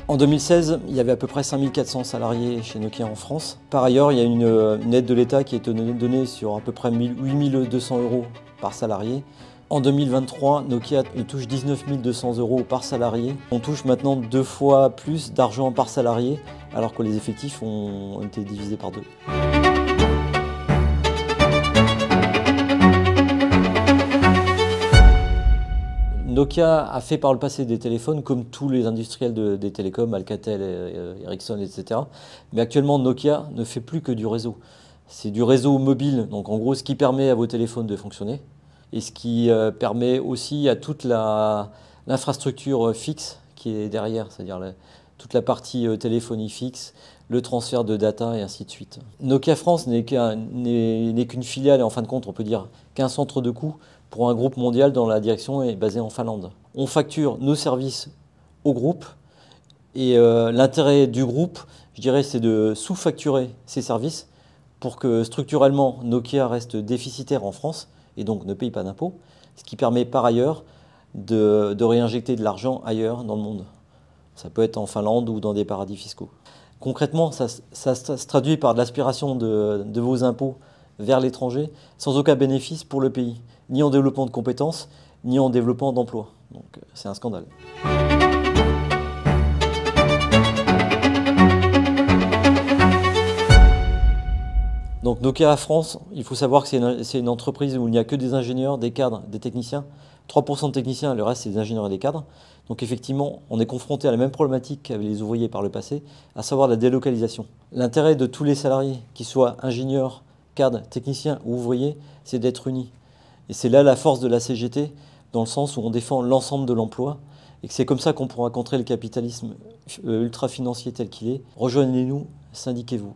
En 2016, il y avait à peu près 5400 salariés chez Nokia en France. Par ailleurs, il y a une aide de l'État qui est donnée sur à peu près 8200 € par salarié. En 2023, Nokia touche 19 200 € par salarié. On touche maintenant 2 fois plus d'argent par salarié, alors que les effectifs ont été divisés par 2. Nokia a fait par le passé des téléphones comme tous les industriels des télécoms, Alcatel, Ericsson, etc. Mais actuellement, Nokia ne fait plus que du réseau. C'est du réseau mobile, donc en gros ce qui permet à vos téléphones de fonctionner et ce qui permet aussi à toute l'infrastructure fixe qui est derrière, c'est-à-dire toute la partie téléphonie fixe, le transfert de data et ainsi de suite. Nokia France n'est qu'une filiale et en fin de compte on peut dire qu'un centre de coût pour un groupe mondial dont la direction est basée en Finlande. On facture nos services au groupe et l'intérêt du groupe, je dirais, c'est de sous-facturer ces services pour que structurellement Nokia reste déficitaire en France et donc ne paye pas d'impôts, ce qui permet par ailleurs de réinjecter de l'argent ailleurs dans le monde. Ça peut être en Finlande ou dans des paradis fiscaux. Concrètement, ça se traduit par de l'aspiration de vos impôts vers l'étranger sans aucun bénéfice pour le pays, ni en développement de compétences, ni en développement d'emplois. Donc c'est un scandale. Donc Nokia France, il faut savoir que c'est une entreprise où il n'y a que des ingénieurs, des cadres, des techniciens. 3% de techniciens, le reste c'est des ingénieurs et des cadres. Donc effectivement, on est confronté à la même problématique qu'avaient les ouvriers par le passé, à savoir la délocalisation. L'intérêt de tous les salariés, qu'ils soient ingénieurs, cadres, techniciens ou ouvriers, c'est d'être unis. Et c'est là la force de la CGT, dans le sens où on défend l'ensemble de l'emploi, et que c'est comme ça qu'on pourra contrer le capitalisme ultra-financier tel qu'il est. Rejoignez-nous, syndiquez-vous.